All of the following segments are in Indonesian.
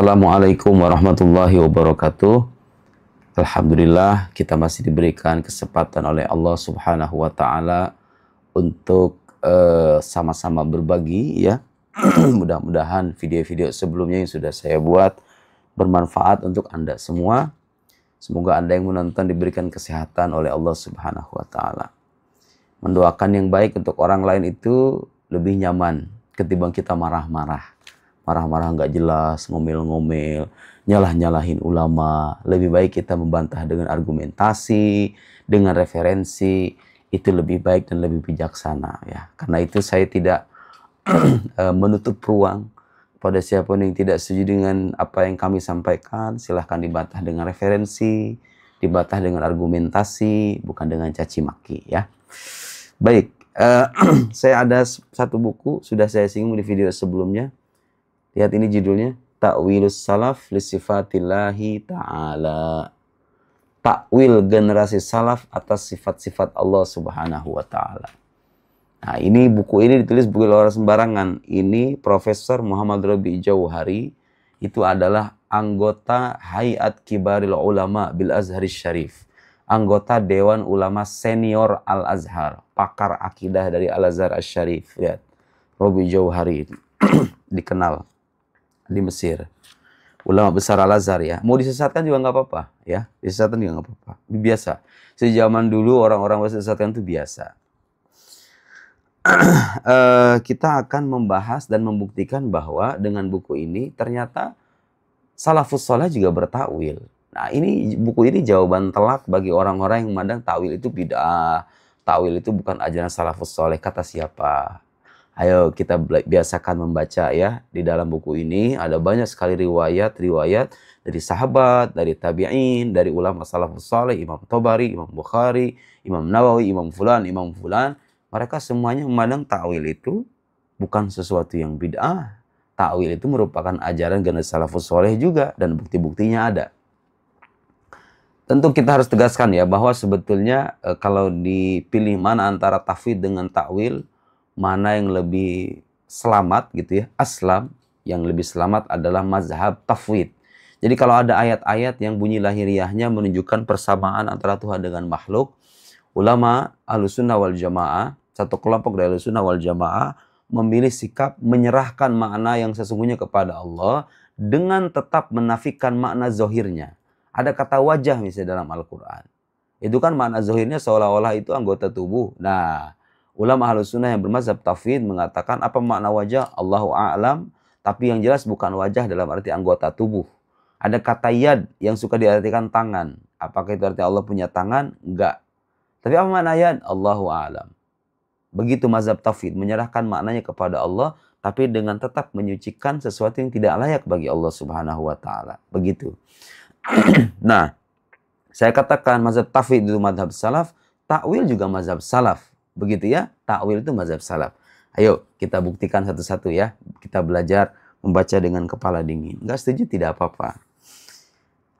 Assalamualaikum warahmatullahi wabarakatuh. Alhamdulillah kita masih diberikan kesempatan oleh Allah Subhanahu wa taala untuk sama-sama berbagi ya. Mudah-mudahan video-video sebelumnya yang sudah saya buat bermanfaat untuk Anda semua. Semoga Anda yang menonton diberikan kesehatan oleh Allah Subhanahu wa taala. Mendoakan yang baik untuk orang lain itu lebih nyaman ketimbang kita marah-marah. Marah-marah nggak jelas, ngomel-ngomel, nyalah-nyalahin ulama. Lebih baik kita membantah dengan argumentasi, dengan referensi. Itu lebih baik dan lebih bijaksana ya. Karena itu saya tidak menutup ruang pada siapapun yang tidak setuju dengan apa yang kami sampaikan. Silahkan dibantah dengan referensi, dibantah dengan argumentasi, bukan dengan caci maki ya. Baik, saya ada satu buku sudah saya singgung di video sebelumnya. Lihat ini judulnya, Ta'wilus Salaf li Sifatillahi Ta'ala. Takwil generasi salaf atas sifat-sifat Allah Subhanahu wa taala. Nah, ini buku ini ditulis bukan orang sembarangan. Ini Profesor Muhammad Rabi Jauhari, itu adalah anggota Hayat Kibaril Ulama bil Azhar Syarif. Anggota Dewan Ulama Senior Al-Azhar, pakar akidah dari Al-Azhar Asy-Syarif. Lihat, Rabi Jauhari itu dikenal di Mesir. Ulama besar Al-Azhar ya. Mau disesatkan juga nggak apa-apa ya. Disesatkan juga nggak apa-apa. Biasa. Sejaman dulu orang-orang disesatkan itu biasa. Kita akan membahas dan membuktikan bahwa dengan buku ini ternyata salafus saleh juga bertakwil. Nah, ini buku ini jawaban telak bagi orang-orang yang memandang takwil itu bid'ah. Takwil itu bukan ajaran salafus saleh. Kata siapa? Ayo kita biasakan membaca ya. Di dalam buku ini ada banyak sekali riwayat-riwayat dari sahabat, dari tabi'in, dari ulama salafus saleh, Imam Tabari, Imam Bukhari, Imam Nawawi, Imam Fulan, Imam Fulan. Mereka semuanya memandang ta'wil itu bukan sesuatu yang bid'ah. Ta'wil itu merupakan ajaran generasi salafus saleh juga dan bukti-buktinya ada. Tentu kita harus tegaskan ya bahwa sebetulnya kalau dipilih mana antara tafwid dengan ta'wil, mana yang lebih selamat gitu ya, aslam, yang lebih selamat adalah mazhab tafwid. Jadi kalau ada ayat-ayat yang bunyi lahiriahnya menunjukkan persamaan antara Tuhan dengan makhluk, ulama Ahlussunnah wal Jamaah, satu kelompok dari Ahlussunnah wal Jamaah memilih sikap menyerahkan makna yang sesungguhnya kepada Allah dengan tetap menafikan makna zohirnya. Ada kata wajah misalnya dalam Al-Quran. Itu kan makna zohirnya seolah-olah itu anggota tubuh. Nah, ulama Ahlussunnah yang bermazhab tafwid mengatakan apa makna wajah? Allahu a'lam, tapi yang jelas bukan wajah dalam arti anggota tubuh. Ada kata yad yang suka diartikan tangan. Apakah itu arti Allah punya tangan? Enggak. Tapi apa makna yad? Allahu a'lam. Begitu mazhab tafwid, menyerahkan maknanya kepada Allah, tapi dengan tetap menyucikan sesuatu yang tidak layak bagi Allah Subhanahu wa taala. Begitu. Nah, saya katakan mazhab tafwid itu mazhab salaf, takwil juga mazhab salaf. Begitu ya, takwil itu mazhab salaf. Ayo kita buktikan satu-satu ya. Kita belajar membaca dengan kepala dingin. Enggak setuju tidak apa-apa.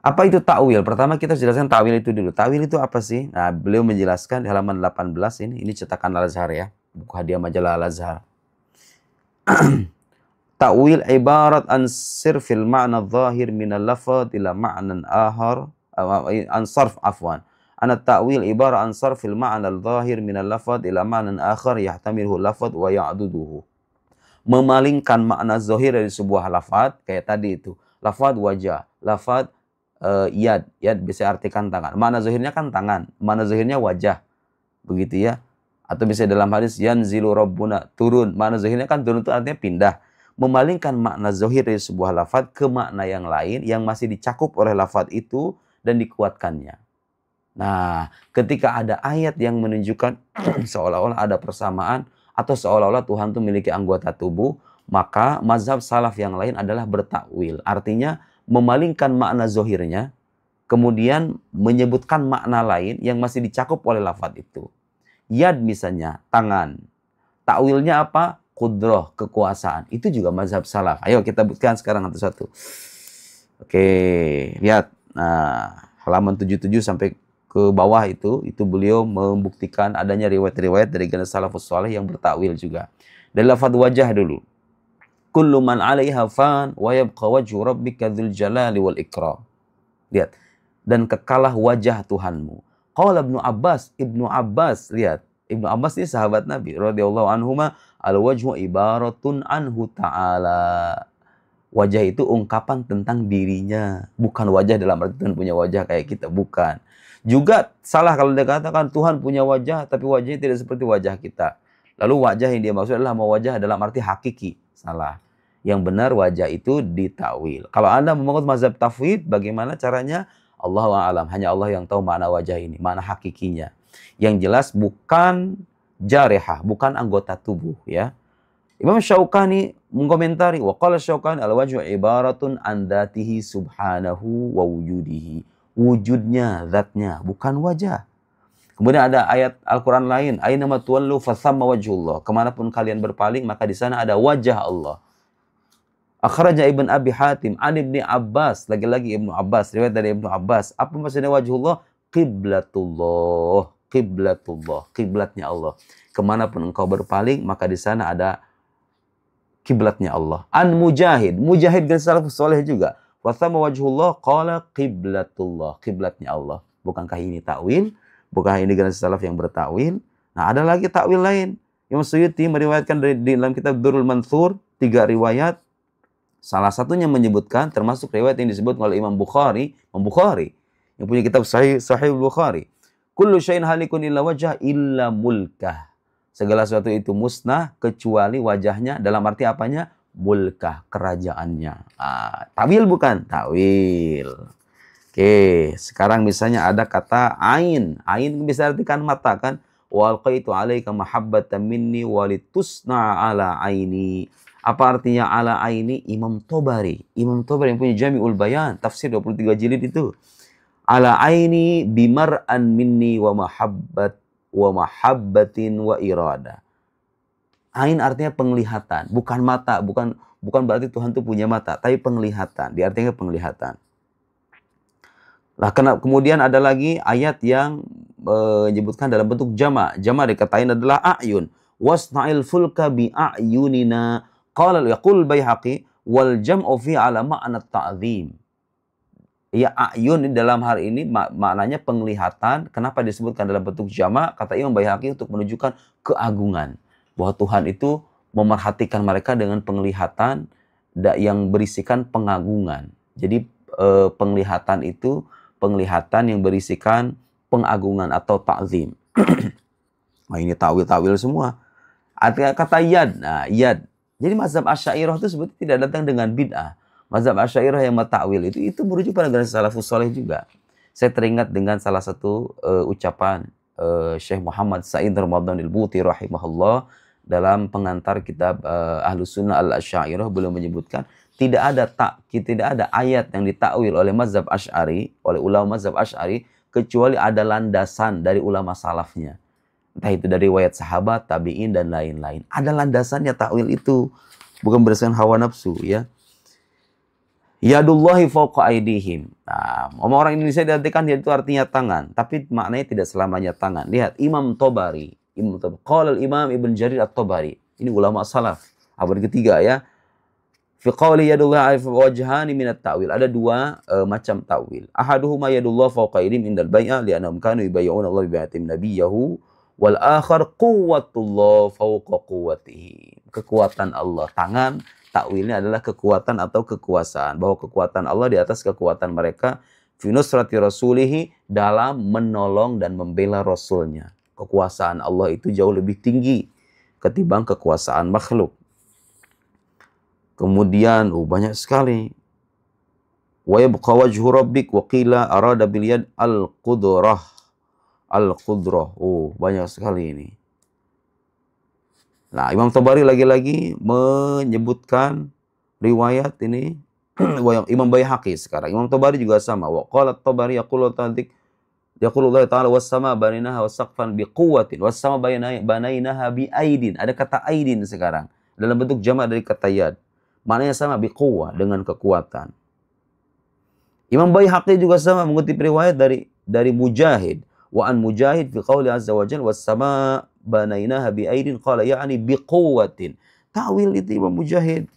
Apa itu takwil? Pertama kita jelaskan takwil itu dulu. Takwil itu apa sih? Nah, beliau menjelaskan di halaman 18 ini cetakan Al-Azhar ya. Buku hadiah majalah Al-Azhar. Takwil ibarat an sirfil ma'na zahir minal lafaz ila ma'nan ahar, an sarf afwan. Ana ta'wil ibarat an sarfil ma'na al-zahir min al-lafaz ila ma'nan akhar yahtamiluhu al-lafaz wa ya'duduhu. Memalingkan makna zahir dari sebuah lafaz kayak tadi itu. Lafaz wajah, lafaz yad. Yad bisa artikan tangan. Makna zahirnya kan tangan, makna zahirnya wajah. Begitu ya. Atau bisa dalam hadis yanzilu rabbuna, turun. Makna zahirnya kan turun itu artinya pindah. Memalingkan makna zahir dari sebuah lafaz ke makna yang lain yang masih dicakup oleh lafaz itu dan dikuatkannya. Nah, ketika ada ayat yang menunjukkan seolah-olah ada persamaan atau seolah-olah Tuhan itu memiliki anggota tubuh, maka mazhab salaf yang lain adalah bertakwil. Artinya memalingkan makna zohirnya, kemudian menyebutkan makna lain yang masih dicakup oleh lafaz itu. Yad misalnya, tangan. Takwilnya apa? Qudroh, kekuasaan. Itu juga mazhab salaf. Ayo kita buktikan sekarang satu-satu. Oke, lihat. Nah, halaman 77 sampai ke bawah itu beliau membuktikan adanya riwayat-riwayat dari generasi salafus saleh yang bertakwil juga. Dari lafaz wajah dulu. Kullu man 'alaiha fan wa yabqa wajhu rabbika dzul jalali wal ikram. Lihat. Dan kekalah wajah Tuhanmu. Qala Ibnu Abbas, lihat. Ibnu Abbas ini sahabat Nabi radhiyallahu anhuma, al-wajhu ibaratun anhu ta'ala. Wajah itu ungkapan tentang dirinya, bukan wajah dalam arti Tuhan punya wajah kayak kita, bukan. Juga salah kalau dia katakan Tuhan punya wajah tapi wajahnya tidak seperti wajah kita. Lalu wajah yang dia maksud adalah wajah dalam arti hakiki. Salah. Yang benar wajah itu ditakwil. Kalau Anda memegang mazhab tafwid, bagaimana caranya? Allahu a'lam, hanya Allah yang tahu makna wajah ini, makna hakikinya. Yang jelas bukan jarihah, bukan anggota tubuh ya. Imam Syaukani mengomentari, wa qala Syaukani al-wajhu ibaratun an dzatihi subhanahu wa wujudihi. Wujudnya, zatnya, bukan wajah. Kemudian ada ayat Al-Quran lain, aina ma tuwallu fathamma wajhullah. Kemanapun kalian berpaling, maka di sana ada wajah Allah. Akhraja Ibn Abi Hatim an Ibni Abbas, lagi-lagi Ibnu Abbas, riwayat dari Ibnu Abbas. Apa maksudnya wajhullah? Qiblatullah, qiblatullah, qiblatnya Allah. Kemanapun engkau berpaling, maka di sana ada kiblatnya Allah. An Mujahid, Mujahid dan salafus saleh juga. Wa thamma wajhullah qala qiblatullah, kiblatnya Allah. Bukankah ini takwil? Bukankah ini generasi salaf yang bertakwil? Nah, ada lagi takwil lain. Imam Suyuti meriwayatkan di dalam kitab Durrul Mansur 3 riwayat. Salah satunya menyebutkan termasuk riwayat yang disebut oleh Imam Bukhari yang punya kitab Sahih Bukhari. Kullu syai'in halikun illa wajah illa mulkah. Segala sesuatu itu musnah kecuali wajahnya, dalam arti apanya? Mulkah, kerajaannya. Tawil bukan? Tawil. Oke, sekarang misalnya ada kata ain. Ain bisa artikan mata kan? Wa alqaitu 'alaika mahabbatan minni walitusna 'ala aini. Apa artinya ala aini? Imam Tobari yang punya Jami'ul Bayan, tafsir 23 jilid itu. Ala aini bimar'an minni wa mahabbatin wa irada. Ain artinya penglihatan, bukan mata, bukan berarti Tuhan itu punya mata, tapi penglihatan, diartikan penglihatan. Nah, kemudian ada lagi ayat yang menyebutkan dalam bentuk jama'. Jama' dikatain adalah a'yun. Wasna'il fulka bi a'yunina. Qala yaqul Baihaqi wal jam'u fi ala ma'na ta'zim. Ya, a'yun dalam hal ini maknanya penglihatan. Kenapa disebutkan dalam bentuk jama'? Kata Imam Baihaqi untuk menunjukkan keagungan. Bahwa Tuhan itu memerhatikan mereka dengan penglihatan yang berisikan pengagungan. Jadi penglihatan itu penglihatan yang berisikan pengagungan atau ta'zim. Nah, ini ta'wil semua. Kata yad. Nah, yad. Jadi mazhab Asy'ariyah itu sebetulnya tidak datang dengan bid'ah. Mazhab Asy'ariyah yang mentakwil itu merujuk pada generasi salafus saleh juga. Saya teringat dengan salah satu ucapan Syekh Muhammad Sa'id Ramadhanil Buti rahimahullah dalam pengantar kitab Ahlus Sunnah Al-Asy'ariyah. Beliau menyebutkan tidak ada ayat yang ditakwil oleh mazhab Asy'ari, oleh ulama mazhab Asy'ari kecuali ada landasan dari ulama salafnya. Entah itu dari riwayat sahabat, tabi'in dan lain-lain. Ada landasannya takwil itu, bukan berdasarkan hawa nafsu ya. Yadullahi fawqa aydihim. Nah, orang Indonesia diartikan itu artinya tangan, tapi maknanya tidak selamanya tangan. Lihat Imam Tobari. Qala al-Imam Ibn Jarir at-Tabari. Ini ulama salaf. Abad ketiga ya. Fi qawli yadullahi wajhani min at-ta'wil. Ada 2 macam ta'wil. Ahaduhuma yadullah fawqa aydihim indal bai'ah li'annahum kanu yubayyi'una Allah bi bai'atim nabiyyahu wal akhar quwwatullah fawqa quwwatihi. Kekuatan Allah, tangan. Takwilnya adalah kekuatan atau kekuasaan. Bahwa kekuatan Allah di atas kekuatan mereka. Fi nusrati rasulihi, dalam menolong dan membela Rasulnya. Kekuasaan Allah itu jauh lebih tinggi ketimbang kekuasaan makhluk. Kemudian banyak sekali. Wa yabqa wajhu rabbik wa qila arada bil yad al-qudrah. Al-qudrah. Banyak sekali ini. Nah, Imam Tabari lagi-lagi menyebutkan riwayat ini Imam Baihaqi sekarang. Imam Tabari juga sama. Wa qala at-Tabari yaqulu Allah Ta'ala was-sama baninaha was-saqfan biquwwatin was-sama banainaha bi aidin. Ada kata aidin sekarang dalam bentuk jamak dari kata yad. Maknanya sama, biquwwah, dengan kekuatan. Imam Baihaqi juga sama mengutip riwayat dari Mujahid. Wa an Mujahid fi qauli azza wa jalla was-sama banainaha bi aidin qala ya'ni biquwwatin. Ta'wil itu Imam Mujahid.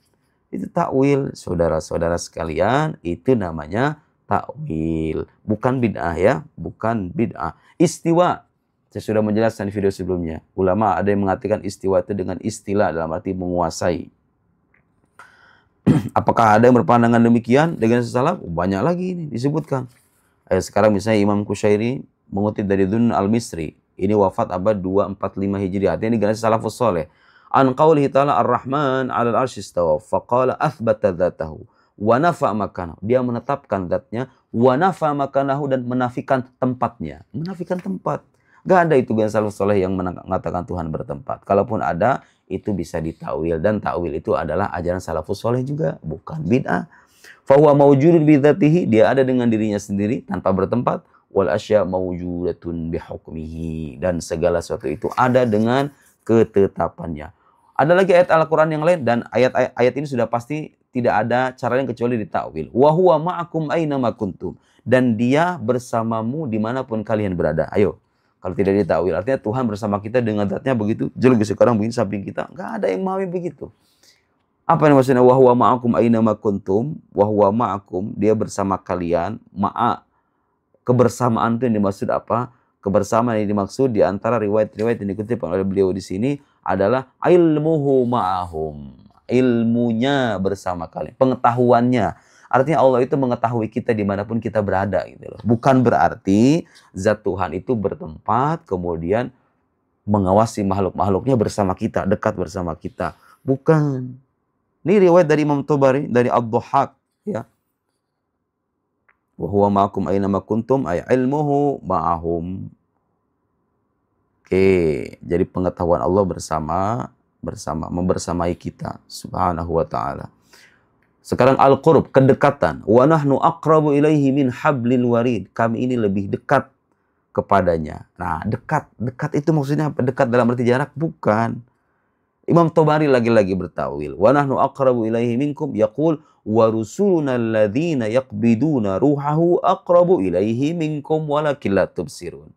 Itu takwil, saudara-saudara sekalian, itu namanya takwil. Bukan bid'ah ya, bukan bid'ah. Istiwa, saya sudah menjelaskan di video sebelumnya. Ulama ada yang mengatakan istiwa itu dengan istilah dalam arti menguasai. Apakah ada yang berpandangan demikian dengan salaf? Banyak lagi ini disebutkan. Sekarang misalnya Imam Qushairi mengutip dari Dhun al-Misri. Ini wafat abad 245 Hijriah. Artinya ini generasi salafus soleh. An qawlihi ta'ala ar-Rahman 'alal 'arsy istawa faqala athbata dzatahu wa nafa makanahu. Dia menetapkan zatnya, wa nafa makanahu, dan menafikan tempatnya. Menafikan tempat. Gak ada itu generasi salafus soleh yang mengatakan Tuhan bertempat. Kalaupun ada, itu bisa ditawil, dan takwil itu adalah ajaran salafus soleh juga, bukan bid'ah. Fahuwa mawjudun bidzatihi, dia ada dengan dirinya sendiri tanpa bertempat. Wal asya mawjudatun bihukmihi, dan segala sesuatu itu ada dengan ketetapannya. Ada lagi ayat Al-Quran yang lain, dan ayat ini sudah pasti tidak ada cara yang kecuali ditakwil. Wa huwa ma'akum aina ma kuntum, dan dia bersamamu dimanapun kalian berada. Ayo, kalau tidak ditakwil, artinya Tuhan bersama kita dengan zatnya begitu. Jelek sekarang begini samping kita, nggak ada yang memahami begitu. Apa yang maksudnya wa huwa ma'akum aina ma kuntum? Wa huwa ma'akum, dia bersama kalian. Ma'a, kebersamaan itu yang dimaksud apa? Kebersamaan yang dimaksud di antara riwayat-riwayat yang dikutip oleh beliau di sini adalah ilmuhu ma'ahum. Ilmunya bersama kalian, pengetahuannya. Artinya Allah itu mengetahui kita dimanapun kita berada gitu loh. Bukan berarti zat Tuhan itu bertempat kemudian mengawasi makhluk-makhluknya bersama kita, dekat bersama kita. Bukan. Ini riwayat dari Imam Tabari, dari Ad-Dhahhak ya. Wa huwa ma'akum aina ma kuntum ay ilmuhu ma'ahum. Oke, jadi pengetahuan Allah membersamai kita subhanahu wa ta'ala. Sekarang al-qurb, kedekatan. Wa nahnu aqrabu ilaihi min hablil warid. Kami ini lebih dekat kepadanya. Nah, dekat itu maksudnya apa? Dekat dalam arti jarak? Bukan. Imam Tabari lagi-lagi bertawil. Wa nahnu aqrabu ilaihi minkum yaqul wa rusuluna alladzina yaqbiduna ruhahu aqrabu ilaihi minkum walakin la tubsirun.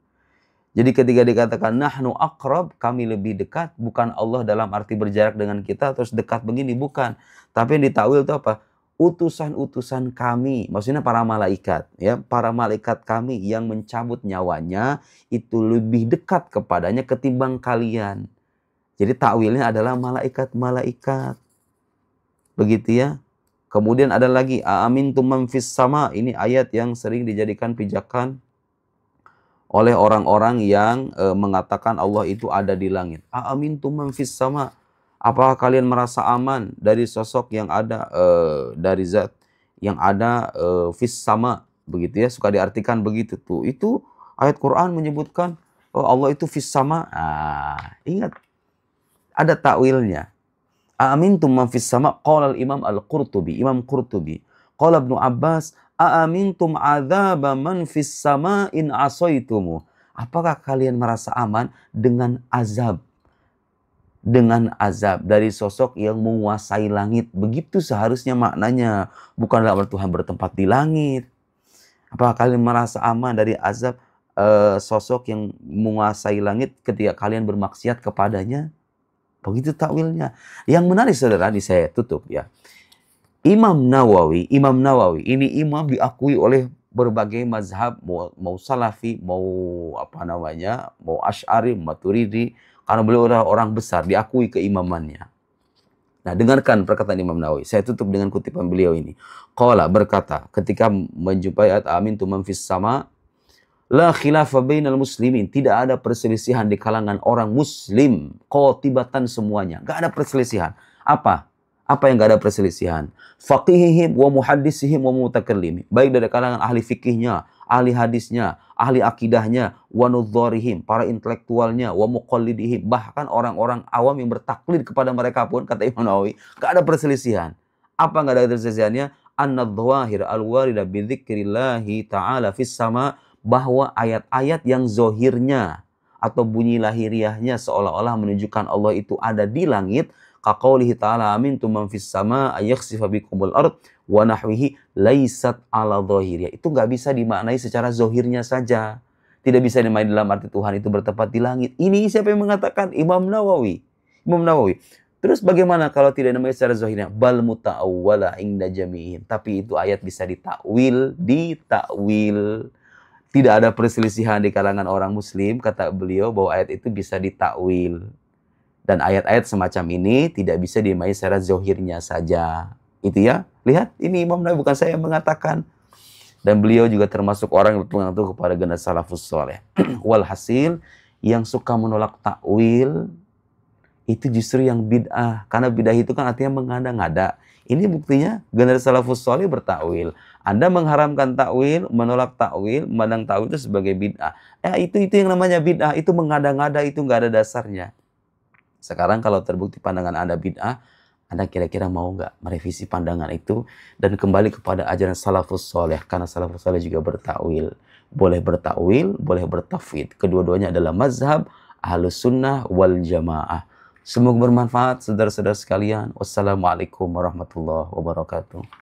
Jadi ketika dikatakan nahnu aqrab, kami lebih dekat, bukan Allah dalam arti berjarak dengan kita terus dekat begini, bukan. Tapi yang ditakwil itu apa? Utusan-utusan kami, maksudnya para malaikat ya, para malaikat kami yang mencabut nyawanya itu lebih dekat kepadanya ketimbang kalian. Jadi takwilnya adalah malaikat-malaikat. Begitu ya. Kemudian ada lagi aamintum man fis sama, ini ayat yang sering dijadikan pijakan oleh orang-orang yang mengatakan Allah itu ada di langit. Aamintum man fis sama, apakah kalian merasa aman dari sosok yang ada dari zat yang ada fis sama, begitu ya, suka diartikan begitu tuh. Itu ayat Quran menyebutkan oh Allah itu fis sama. Ingat, ada takwilnya. Aamintum man fis sama, qala al-Imam Al-Qurtubi, Imam Qurtubi. Qala Ibnu Abbas, aamintum adzaba man fis sama in asaitumu. Apakah kalian merasa aman dengan azab? Dengan azab dari sosok yang menguasai langit. Begitu seharusnya maknanya. Bukan dalam Tuhan bertempat di langit. Apakah kalian merasa aman dari azab sosok yang menguasai langit ketika kalian bermaksiat kepadanya? Begitu takwilnya. Yang menarik saudara, ini saya tutup ya. Imam Nawawi, ini imam diakui oleh berbagai mazhab, mau Salafi, mau mau Asy'ari, Maturidi, karena beliau adalah orang besar, diakui keimamannya. Nah, dengarkan perkataan Imam Nawawi. Saya tutup dengan kutipan beliau ini. Qala, berkata, ketika menjumpai ayat amintum man fis sama, la khilafa bainal muslimin, tidak ada perselisihan di kalangan orang muslim, qatibatan semuanya, enggak ada perselisihan. Apa yang enggak ada perselisihan? Faqihihim wa muhaddisihim wa mutakallim, baik dari kalangan ahli fikihnya, ahli hadisnya, ahli akidahnya, wa nudharihim, para intelektualnya, wa muqallidihim, bahkan orang-orang awam yang bertaklid kepada mereka pun, kata Imam Nawawi, enggak ada perselisihan. Apa enggak ada perselisihannya? An-nadhawahir al-warida bi dzikrillahi ta'ala fis sama, bahwa ayat-ayat yang zohirnya atau bunyi lahiriahnya seolah-olah menunjukkan Allah itu ada di langit, kaqaulihi ta'ala amintum man fis sama ayakhsifa bikumul ard wa nahwihi laisat ala zahiriyah. Itu nggak bisa dimaknai secara zohirnya saja. Tidak bisa dimaknai dalam arti Tuhan itu bertempat di langit. Ini siapa yang mengatakan? Imam Nawawi. Terus bagaimana kalau tidak namanya secara zahirnya? Bal muta'awwala inda jami'in. Tapi itu ayat bisa ditakwil. Tidak ada perselisihan di kalangan orang muslim, kata beliau, bahwa ayat itu bisa ditakwil. Dan ayat-ayat semacam ini tidak bisa dimahami secara zahirnya saja. Itu ya. Lihat, ini Imam Nawawi, bukan saya yang mengatakan. Dan beliau juga termasuk orang yang berpengaruh kepada generasi salafus saleh. Walhasil, yang suka menolak takwil itu justru yang bid'ah. Karena bid'ah itu kan artinya mengada-ngada. Ini buktinya generasi salafus saleh bertakwil. Anda mengharamkan takwil, menolak takwil, memandang takwil itu sebagai bid'ah. Itu yang namanya bid'ah, itu mengada-ngada, itu nggak ada dasarnya. Sekarang kalau terbukti pandangan Anda bid'ah, Anda kira-kira mau nggak merevisi pandangan itu dan kembali kepada ajaran salafus saleh? Karena salafus saleh juga bertakwil. Boleh bertakwil, boleh bertafwid. Kedua-duanya adalah mazhab Ahlus Sunnah wal Jamaah. Semoga bermanfaat saudara-saudara sekalian. Wassalamualaikum warahmatullahi wabarakatuh.